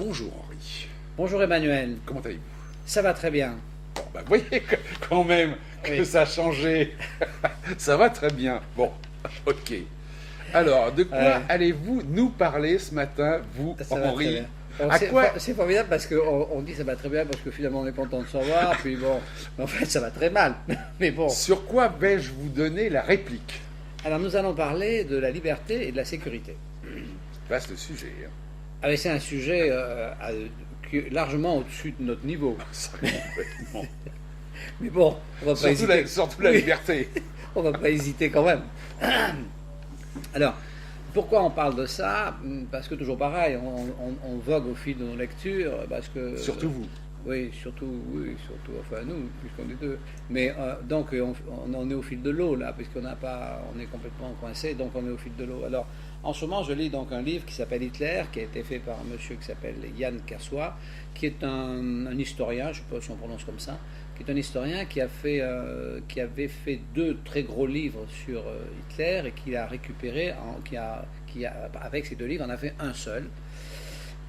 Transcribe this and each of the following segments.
Bonjour Henri, Bonjour Emmanuel, comment allez-vous? ça va très bien. Bon, vous voyez quand même que Oui. ça a changé. Ça va très bien. Bon, ok. Alors, de quoi Ouais. allez-vous nous parler ce matin, vous, Ça va très Henri? bien. Bon, À quoi? c'est formidable parce qu'on dit ça va très bien parce que finalement on est content de se revoir, puis bon, en fait ça va très mal. Mais bon, Sur quoi vais-je vous donner la réplique? alors nous allons parler de la liberté et de la sécurité. Vaste sujet. Hein. Ah, mais c'est un sujet qui est largement au-dessus de notre niveau. Ça, complètement. Mais bon, on va pas Surtout hésiter. surtout la Oui, liberté. on va pas hésiter quand même. Alors, pourquoi on parle de ça? Parce que toujours pareil, on vogue au fil de nos lectures, parce que Surtout vous. oui, surtout, enfin nous, puisqu'on est deux. Mais donc on est au fil de l'eau là, puisqu'on n'a pas, on est complètement coincé, donc on est au fil de l'eau. Alors en ce moment, je lis donc un livre qui s'appelle Hitler, qui a été fait par un monsieur qui s'appelle Yann Kassoua, qui est un historien, je ne sais pas si on prononce comme ça, qui est un historien qui avait fait deux très gros livres sur Hitler et qui a récupéré, avec ces deux livres, en a fait un seul.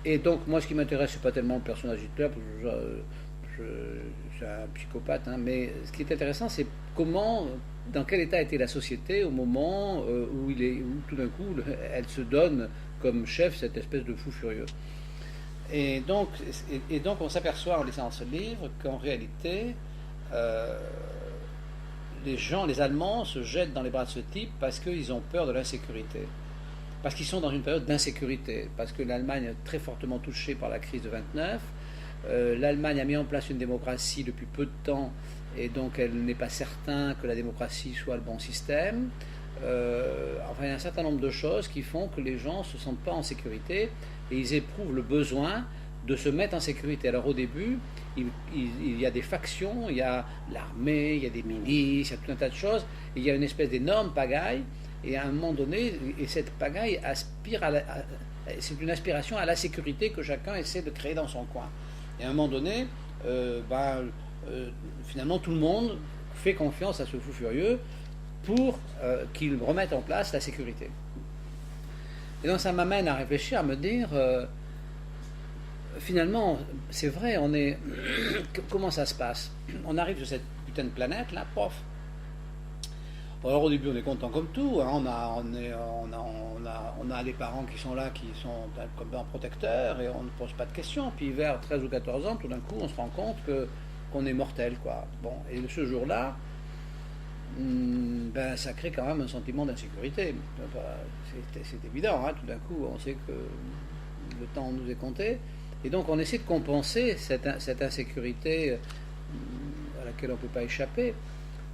Et donc, moi, ce qui m'intéresse, c'est pas tellement le personnage Hitler, parce que c'est un psychopathe, hein, mais ce qui est intéressant, c'est dans quel état était la société au moment où tout d'un coup, elle se donne comme chef cette espèce de fou furieux. Et donc, on s'aperçoit en lisant ce livre qu'en réalité, euh, les Allemands se jettent dans les bras de ce type parce qu'ils ont peur de l'insécurité. Parce qu'ils sont dans une période d'insécurité, parce que l'Allemagne est très fortement touchée par la crise de 29. L'Allemagne a mis en place une démocratie depuis peu de temps, et donc elle n'est pas certain que la démocratie soit le bon système. Enfin, il y a un certain nombre de choses qui font que les gens ne se sentent pas en sécurité, et ils éprouvent le besoin de se mettre en sécurité. Alors au début, il y a des factions, il y a l'armée, il y a des milices, il y a tout un tas de choses, et il y a une espèce d'énorme pagaille. Et à un moment donné, et cette pagaille c'est une aspiration à la sécurité que chacun essaie de créer dans son coin. Et à un moment donné, finalement, tout le monde fait confiance à ce fou furieux pour qu'il remette en place la sécurité. Et donc ça m'amène à réfléchir, à me dire, finalement, c'est vrai, comment ça se passe? On arrive sur cette putain de planète, là, pof. Alors au début on est content comme tout, hein. On a des parents qui sont là, qui sont comme un protecteur et on ne pose pas de questions. Puis vers 13 ou 14 ans, tout d'un coup on se rend compte qu'on est mortel, quoi. Bon, et ce jour-là, ça crée quand même un sentiment d'insécurité. C'est évident, hein. Tout d'un coup on sait que le temps nous est compté. Et donc on essaie de compenser cette insécurité à laquelle on ne peut pas échapper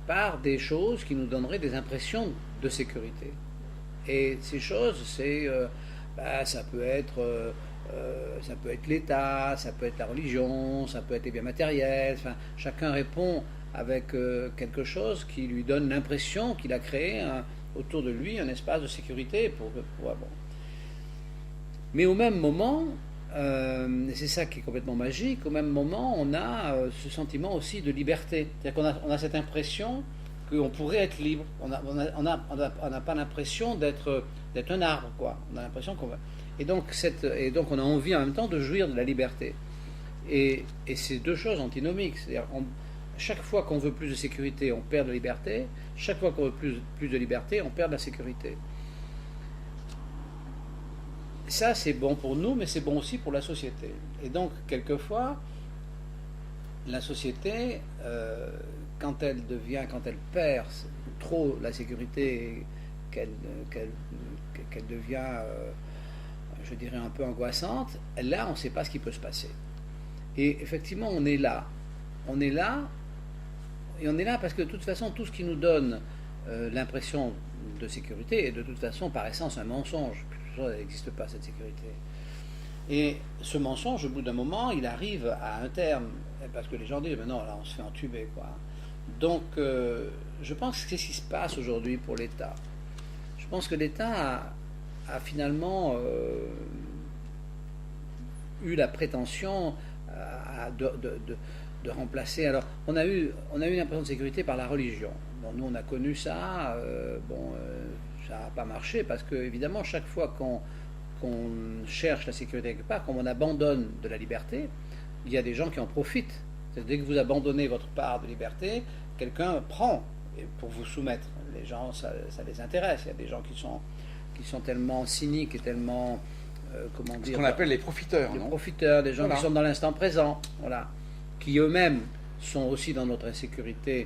par des choses qui nous donneraient des impressions de sécurité. Et ces choses, ça peut être l'État, ça peut être la religion, ça peut être les biens matériels. Enfin, chacun répond avec quelque chose qui lui donne l'impression qu'il a créé autour de lui un espace de sécurité. Bon. Mais au même moment, c'est ça qui est complètement magique, au même moment on a ce sentiment aussi de liberté, c'est-à-dire qu'on a cette impression qu'on pourrait être libre, on n'a pas l'impression d'être un arbre, quoi. On a l'impression qu'on va... et donc on a envie en même temps de jouir de la liberté, et c'est deux choses antinomiques, c'est-à-dire chaque fois qu'on veut plus de sécurité on perd de liberté, chaque fois qu'on veut plus de liberté on perd de la sécurité. Ça, c'est bon pour nous, mais c'est bon aussi pour la société. Et donc, quelquefois, la société, quand elle perd trop la sécurité, qu'elle devient, je dirais, un peu angoissante, là, on ne sait pas ce qui peut se passer. Et effectivement, on est là. Et on est là parce que de toute façon, tout ce qui nous donne l'impression de sécurité est de toute façon, par essence, un mensonge. Elle n'existe pas, cette sécurité. Et ce mensonge, au bout d'un moment, il arrive à un terme, parce que les gens disent, mais non, là, on se fait entuber, quoi. Donc, je pense que c'est ce qui se passe aujourd'hui pour l'État. Je pense que l'État a finalement eu la prétention de remplacer. Alors, on a eu l'impression de sécurité par la religion. Bon, nous, on a connu ça. Ça n'a pas marché parce que, évidemment, chaque fois qu'on cherche la sécurité quelque part, comme on abandonne de la liberté, il y a des gens qui en profitent. Dès que vous abandonnez votre part de liberté, quelqu'un prend pour vous soumettre. Les gens, ça les intéresse. Il y a des gens qui sont tellement cyniques et tellement, comment dire... Ce qu'on appelle les profiteurs, des non? profiteurs, des gens Voilà. qui sont dans l'instant présent, voilà, qui eux-mêmes sont aussi dans notre insécurité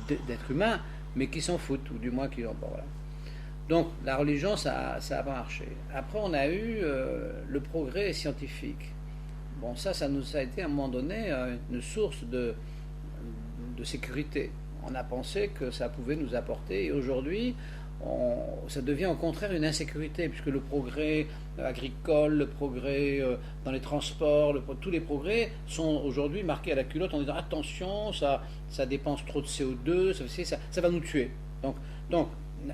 d'être humain, mais qui s'en foutent, ou du moins qui... Bon, voilà. Donc la religion, ça a pas marché. Après, on a eu le progrès scientifique. Bon, ça nous a été à un moment donné une source de sécurité. On a pensé que ça pouvait nous apporter, et aujourd'hui, ça devient au contraire une insécurité, puisque le progrès agricole, le progrès dans les transports, tous les progrès sont aujourd'hui marqués à la culotte en disant attention, ça dépense trop de CO2, ça va nous tuer. Donc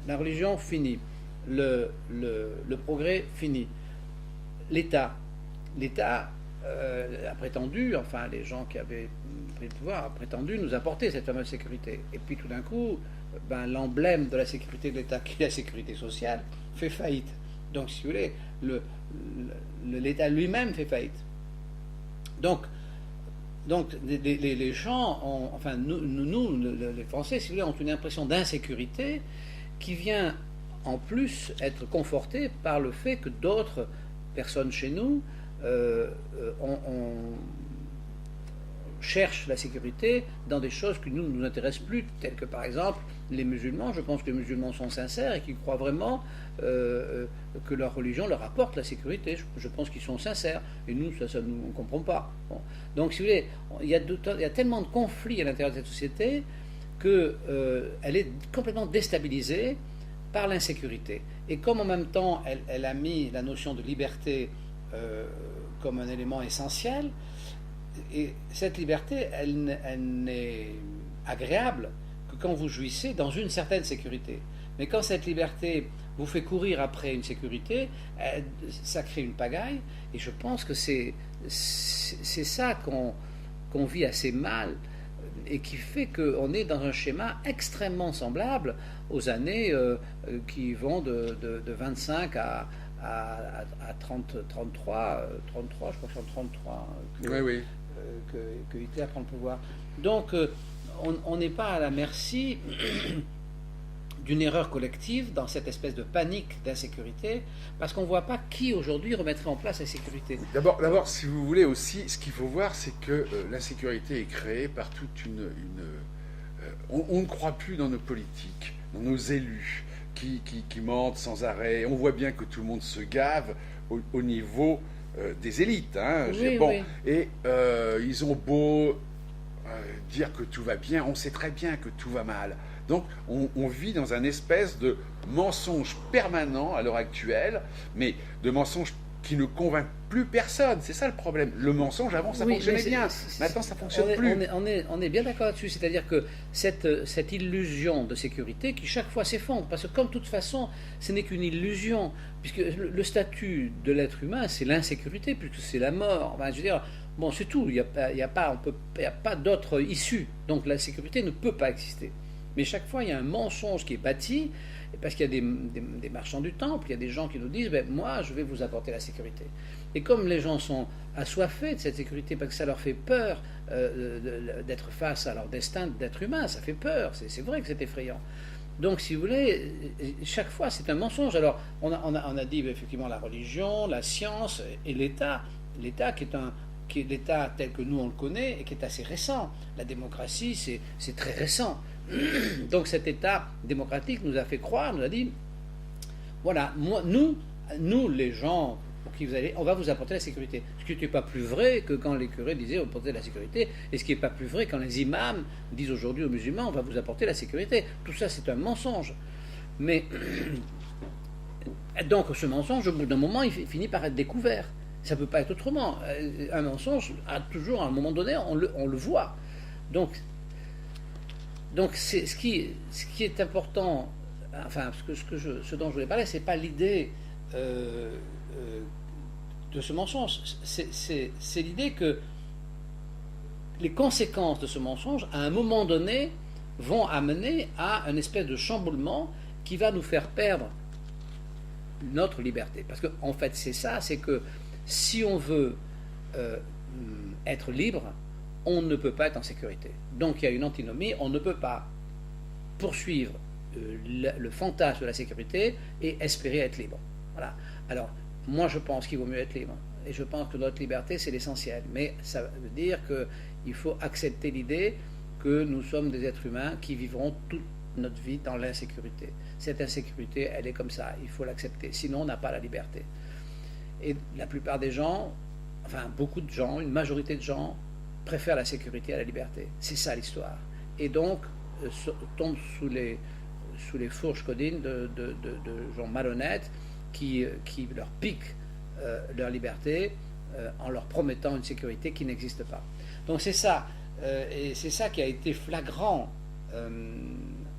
la religion finit, le progrès finit. L'État a prétendu, enfin les gens qui avaient pris le pouvoir, a prétendu nous apporter cette fameuse sécurité. Et puis tout d'un coup, l'emblème de la sécurité de l'État, qui est la sécurité sociale, fait faillite. Donc si vous voulez, l'État lui-même fait faillite. Donc les gens, enfin nous, les Français, si vous voulez, ont une impression d'insécurité qui vient en plus être confortée par le fait que d'autres personnes chez nous on cherche la sécurité dans des choses qui ne nous intéressent plus, telles que par exemple les musulmans. Je pense que les musulmans sont sincères et qu'ils croient vraiment que leur religion leur apporte la sécurité. Je pense qu'ils sont sincères. Et nous, ça nous, on ne comprend pas. Bon. Donc, si vous voulez, il y a tellement de conflits à l'intérieur de cette société qu'elle est complètement déstabilisée par l'insécurité. Et comme en même temps, elle a mis la notion de liberté comme un élément essentiel, et cette liberté, elle n'est agréable que quand vous jouissez dans une certaine sécurité. Mais quand cette liberté vous fait courir après une sécurité, ça crée une pagaille, et je pense que c'est ça qu'on vit assez mal, et qui fait qu'on est dans un schéma extrêmement semblable aux années qui vont de 25 à 33, je crois que c'est en 33 que Hitler prend le pouvoir. Donc on n'est pas à la merci d'une erreur collective dans cette espèce de panique d'insécurité, parce qu'on ne voit pas qui aujourd'hui remettrait en place la sécurité. D'abord, si vous voulez aussi, ce qu'il faut voir, c'est que l'insécurité est créée par toute on ne croit plus dans nos politiques, dans nos élus qui mentent sans arrêt. On voit bien que tout le monde se gave au niveau des élites. Hein. Oui, bon, oui. Et ils ont beau dire que tout va bien, on sait très bien que tout va mal. Donc on vit dans un espèce de mensonge permanent à l'heure actuelle, mais de mensonge qui ne convainc plus personne. C'est ça le problème. Le mensonge, avant, ça fonctionnait bien. Maintenant, ça ne fonctionne plus. On est bien d'accord là-dessus. C'est-à-dire que cette illusion de sécurité qui, chaque fois, s'effondre. Parce que, comme de toute façon, ce n'est qu'une illusion. Puisque le statut de l'être humain, c'est l'insécurité, puisque c'est la mort. Enfin, je veux dire, bon, c'est tout. Il n'y a pas d'autre issue. Donc, la sécurité ne peut pas exister. Mais chaque fois, il y a un mensonge qui est bâti, parce qu'il y a des marchands du temple, il y a des gens qui nous disent moi, je vais vous apporter la sécurité. Et comme les gens sont assoiffés de cette sécurité, parce que ça leur fait peur d'être face à leur destin d'être humain, ça fait peur, c'est vrai que c'est effrayant. Donc, si vous voulez, chaque fois, c'est un mensonge. Alors, on a dit effectivement la religion, la science et l'État. L'État qui est l'État tel que nous on le connaît et qui est assez récent. La démocratie, c'est très récent. Donc cet État démocratique nous a fait croire, nous a dit, voilà, nous les gens pour qui vous allez, on va vous apporter la sécurité. Ce qui n'était pas plus vrai que quand les curés disaient on va apporter la sécurité, et ce qui n'est pas plus vrai quand les imams disent aujourd'hui aux musulmans on va vous apporter la sécurité. Tout ça c'est un mensonge. Mais donc ce mensonge, au bout d'un moment, il finit par être découvert. Ça ne peut pas être autrement. Un mensonge, toujours à un moment donné, on le voit. Donc ce qui est important, enfin, ce dont je voulais parler, ce n'est pas l'idée de ce mensonge, c'est l'idée que les conséquences de ce mensonge, à un moment donné, vont amener à une espèce de chamboulement qui va nous faire perdre notre liberté. Parce qu'en fait, c'est ça, c'est que si on veut être libre, on ne peut pas être en sécurité. Donc il y a une antinomie, on ne peut pas poursuivre le fantasme de la sécurité et espérer être libre. Voilà. Alors, moi je pense qu'il vaut mieux être libre. Et je pense que notre liberté, c'est l'essentiel. Mais ça veut dire qu'il faut accepter l'idée que nous sommes des êtres humains qui vivront toute notre vie dans l'insécurité. Cette insécurité, elle est comme ça, il faut l'accepter. Sinon, on n'a pas la liberté. Et la plupart des gens, enfin beaucoup de gens, une majorité de gens, préfèrent la sécurité à la liberté. C'est ça l'histoire. Et donc, tombent sous les fourches codines de gens malhonnêtes qui leur piquent leur liberté en leur promettant une sécurité qui n'existe pas. Donc c'est ça, et c'est ça qui a été flagrant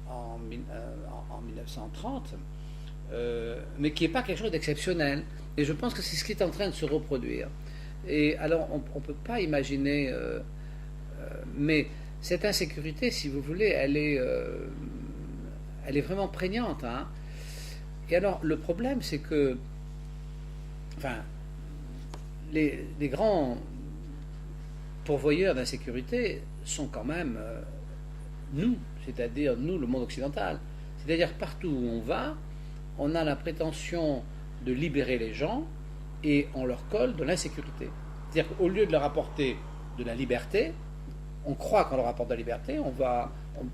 en 1930, mais qui n'est pas quelque chose d'exceptionnel. Et je pense que c'est ce qui est en train de se reproduire. Et alors on ne peut pas imaginer, mais cette insécurité, si vous voulez, elle est vraiment prégnante. Hein. Et alors le problème, c'est que enfin, les grands pourvoyeurs d'insécurité sont quand même nous, c'est-à-dire nous, le monde occidental. C'est-à-dire partout où on va, on a la prétention de libérer les gens et on leur colle de l'insécurité. C'est-à-dire qu'au lieu de leur apporter de la liberté, on croit qu'on leur apporte de la liberté,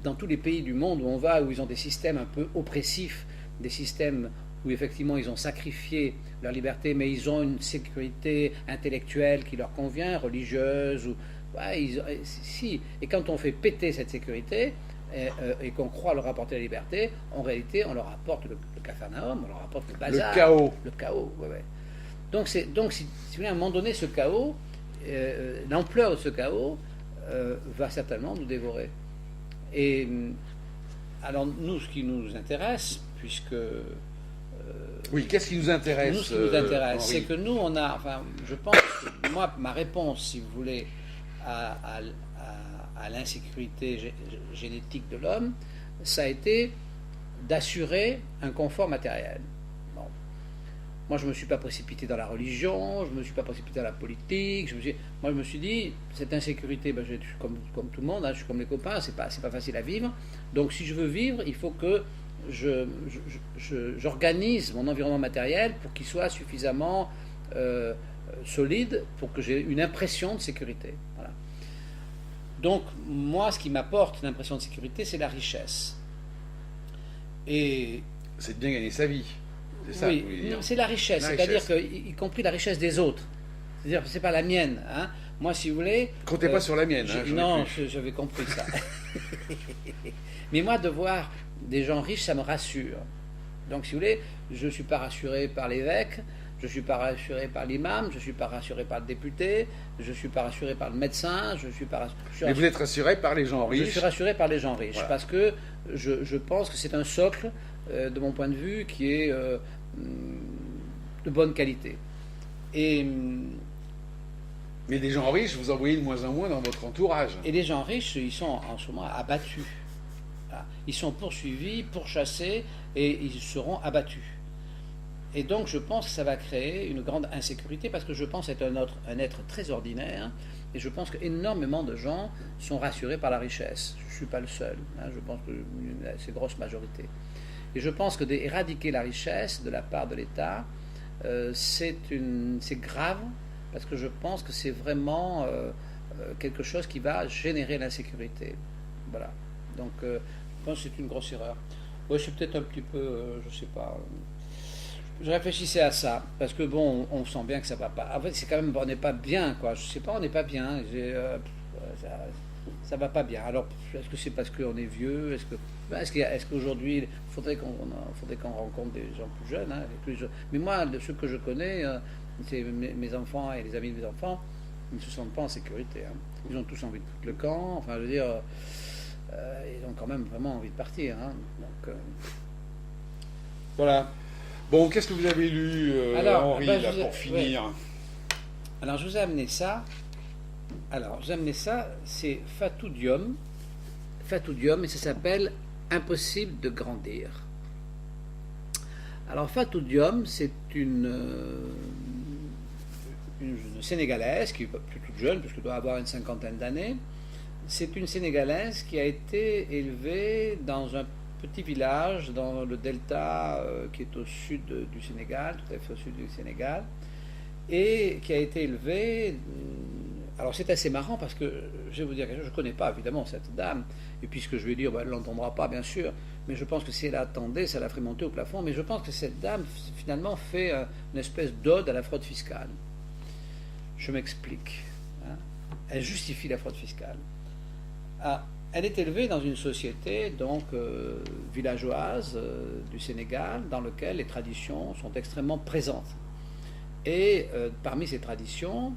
dans tous les pays du monde où on va, où ils ont des systèmes un peu oppressifs, des systèmes où effectivement ils ont sacrifié leur liberté, mais ils ont une sécurité intellectuelle qui leur convient, religieuse, et quand on fait péter cette sécurité et qu'on croit leur apporter la liberté, en réalité on leur apporte le capharnaüm, on leur apporte le bazar, le chaos. Ouais. Donc si vous voulez, à un moment donné, ce chaos, l'ampleur de ce chaos va certainement nous dévorer. Et alors nous, ce qui nous intéresse, puisque oui, qu'est-ce qui nous intéresse? Nous, ce qui nous intéresse, c'est que nous, on a, enfin, je pense que moi, ma réponse, si vous voulez, à l'insécurité génétique de l'homme, ça a été d'assurer un confort matériel. Bon. Moi, je ne me suis pas précipité dans la religion, je ne me suis pas précipité dans la politique. Moi, je me suis dit, cette insécurité, je suis comme tout le monde, hein, je suis comme les copains, c'est pas facile à vivre. Donc, si je veux vivre, il faut que j'organise mon environnement matériel pour qu'il soit suffisamment solide pour que j'ai une impression de sécurité. Voilà. Donc, moi, ce qui m'apporte l'impression de sécurité, c'est la richesse. Et c'est de bien gagner sa vie. C'est ça, oui, c'est la richesse, c'est-à-dire y compris la richesse des autres. C'est-à-dire que c'est pas la mienne. Hein. Moi, si vous voulez... Comptez pas sur la mienne. Non, j'avais compris ça. Mais moi, de voir des gens riches, ça me rassure. Donc, si vous voulez, je ne suis pas rassuré par l'évêque, je ne suis pas rassuré par l'imam, je ne suis pas rassuré par le député, je ne suis pas rassuré par le médecin, je ne suis pas rassuré... Mais vous êtes rassuré par les gens riches? Je suis rassuré par les gens riches, voilà. Parce que je pense que c'est un socle, de mon point de vue, qui est de bonne qualité. Mais des gens riches, vous en voyez de moins en moins dans votre entourage. Et les gens riches, ils sont en ce moment abattus. Voilà. Ils sont poursuivis, pourchassés, et ils seront abattus. Et donc je pense que ça va créer une grande insécurité, parce que je pense être un être très ordinaire, et je pense qu'énormément de gens sont rassurés par la richesse. Je ne suis pas le seul, hein, je pense que c'est une grosse majorité. Et je pense que d'éradiquer la richesse de la part de l'État, c'est grave, parce que je pense que c'est vraiment quelque chose qui va générer l'insécurité. Voilà. Donc je pense que c'est une grosse erreur. Oui, c'est peut-être un petit peu, je ne sais pas... Je réfléchissais à ça, parce que bon, on sent bien que ça va pas. En fait, c'est quand même, on n'est pas bien, quoi. Je sais pas, on n'est pas bien. Ça va pas bien. Alors, est-ce que c'est parce qu'on est vieux? Est-ce qu'aujourd'hui, il faudrait qu'on rencontre des gens plus jeunes, hein, mais moi, de ceux que je connais, c'est mes enfants et les amis de mes enfants, ils ne se sentent pas en sécurité. Hein. Ils ont tous envie de foutre le camp. Enfin, je veux dire, ils ont quand même vraiment envie de partir. Hein. Donc, voilà. Bon, qu'est-ce que vous avez lu, Henri, pour finir? Ouais. Alors, je vous ai amené ça. C'est Fatou Diome, et ça s'appelle Impossible de grandir. Alors Fatou Diom, c'est une Sénégalaise qui est plus toute jeune, puisqu'elle doit avoir une cinquantaine d'années. C'est une Sénégalaise qui a été élevée dans un petit village dans le delta qui est au sud du Sénégal, tout à fait au sud du Sénégal, et qui a été élevée. Alors c'est assez marrant parce que je vais vous dire quelque chose, je ne connais pas évidemment cette dame, et puis ce que je vais dire, elle ne l'entendra pas bien sûr, mais je pense que si elle attendait, ça la ferait monter au plafond, mais je pense que cette dame finalement fait une espèce d'ode à la fraude fiscale. Je m'explique. Hein. Elle justifie la fraude fiscale. Elle est élevée dans une société donc villageoise du Sénégal, dans laquelle les traditions sont extrêmement présentes. Et parmi ces traditions,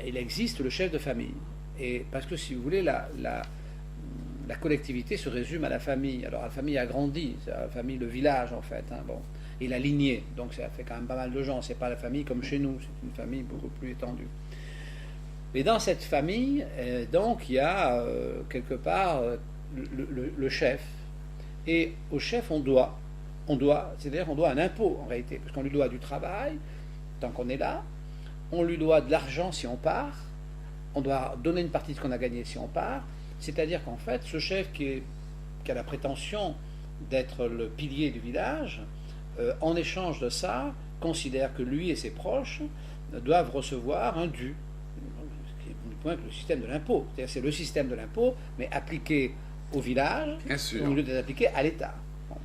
il existe le chef de famille. Et parce que si vous voulez, la collectivité se résume à la famille. Alors la famille a grandi, c'est la famille, le village en fait. Hein, bon. Et la lignée, donc ça fait quand même pas mal de gens. C'est pas la famille comme chez nous, c'est une famille beaucoup plus étendue. Et dans cette famille, donc il y a quelque part le chef. Et au chef, c'est-à-dire on doit un impôt en réalité, parce qu'on lui doit du travail tant qu'on est là, on lui doit de l'argent si on part, on doit donner une partie de ce qu'on a gagné si on part. C'est-à-dire qu'en fait, ce chef qui a la prétention d'être le pilier du village, en échange de ça, considère que lui et ses proches doivent recevoir un dû, ce qui est du point que le système de l'impôt. C'est-à-dire c'est le système de l'impôt, mais appliqué au village, au lieu d'être appliqué à l'État. Bon.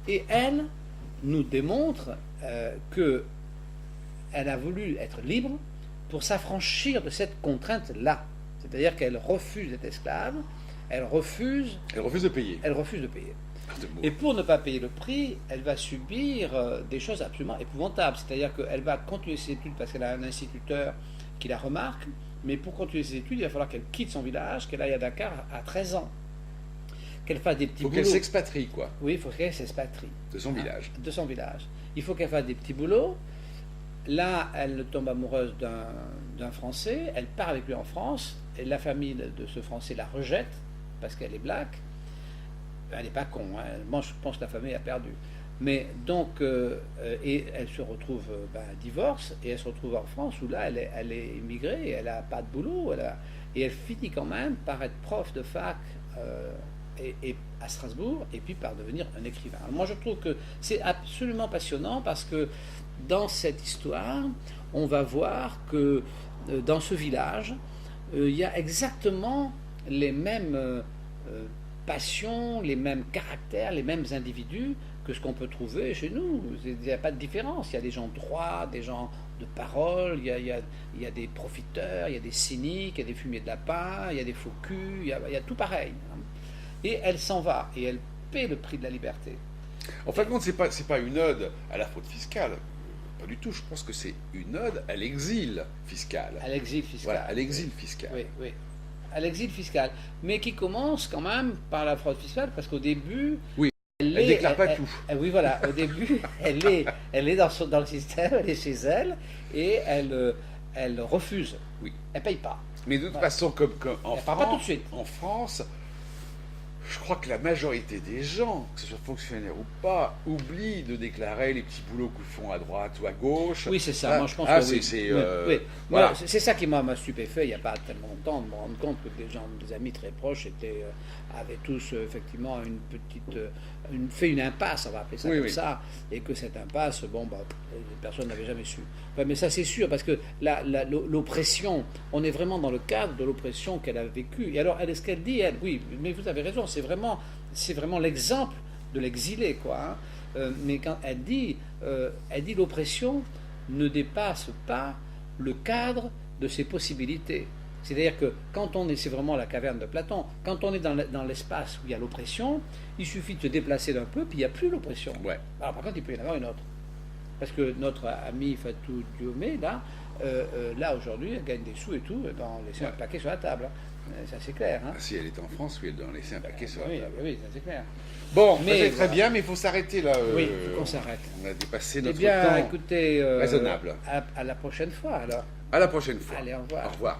Et elle nous démontre qu'elle a voulu être libre pour s'affranchir de cette contrainte-là. C'est-à-dire qu'elle refuse d'être esclave, elle refuse de payer. Elle refuse de payer. Et pour ne pas payer le prix, elle va subir des choses absolument épouvantables. C'est-à-dire qu'elle va continuer ses études parce qu'elle a un instituteur qui la remarque, mais pour continuer ses études, il va falloir qu'elle quitte son village, qu'elle aille à Dakar à 13 ans. Qu'elle fasse des petits boulots. Il faut qu'elle s'expatrie, quoi. Oui, il faut qu'elle s'expatrie. De son village. De son village. Il faut qu'elle fasse des petits boulots. Là, elle tombe amoureuse d'un Français, elle part avec lui en France, et la famille de ce Français la rejette parce qu'elle est black. Elle n'est pas con, hein. Moi je pense que la famille a perdu. Mais donc, et elle se retrouve divorce, et elle se retrouve en France où là elle est immigrée, elle n'a pas de boulot, et elle finit quand même par être prof de fac et à Strasbourg, et puis par devenir un écrivain. Alors moi je trouve que c'est absolument passionnant parce que dans cette histoire, on va voir que dans ce village, il y a exactement les mêmes passions, les mêmes caractères, les mêmes individus que ce qu'on peut trouver chez nous. Il n'y a pas de différence. Il y a des gens droits, des gens de parole, il y a des profiteurs, il y a des cyniques, il y a des fumiers de lapin, il y a des faux culs, il y a tout pareil. Et elle s'en va, et elle paie le prix de la liberté. En fin de compte, c'est pas une ode à la fraude fiscale. Pas du tout. Je pense que c'est une ode à l'exil fiscal. À l'exil fiscal. Voilà, à l'exil fiscal. Oui, oui. À l'exil fiscal. Mais qui commence quand même par la fraude fiscale, parce qu'au début... Oui, elle déclare pas tout. Oui, voilà. Au début, elle est dans le système, elle est chez elle, et elle refuse. Oui. Elle paye pas. Mais de toute façon, comme en elle part pas tout de suite. En France, je crois que la majorité des gens, que ce soit fonctionnaires ou pas, oublient de déclarer les petits boulots qu'ils font à droite ou à gauche. Oui, c'est ça. Moi, je pense que oui. Voilà. C'est ça qui m'a stupéfait il n'y a pas tellement longtemps, de me rendre compte que des amis très proches avaient tous effectivement fait une impasse, on va appeler ça comme ça, et que cette impasse, personne n'avait jamais su. Enfin, mais ça, c'est sûr, parce que l'oppression, on est vraiment dans le cadre de l'oppression qu'elle a vécue. Et alors, ce qu'elle dit, oui, mais vous avez raison, c'est vraiment l'exemple de l'exilé, quoi. Hein. Mais quand elle dit l'oppression ne dépasse pas le cadre de ses possibilités. C'est-à-dire que quand c'est vraiment la caverne de Platon, quand on est dans l'espace où il y a l'oppression, il suffit de se déplacer d'un peu, puis il n'y a plus l'oppression. Ouais. Alors par contre, il peut y en avoir une autre. Parce que notre ami Fatou Diomé, là aujourd'hui, elle gagne des sous et tout, et on laisse un paquet sur la table. Hein. Ça, c'est clair. Hein. Si elle est en France, oui, elle doit en laisser un paquet sur la table. Oui, ça, c'est clair. Bon, c'est très bien, mais il faut s'arrêter là. Oui, il faut qu'on s'arrête. On a dépassé notre temps écoutez, écoutez, raisonnable. À la prochaine fois, alors. À la prochaine fois. Allez, au revoir. Au revoir.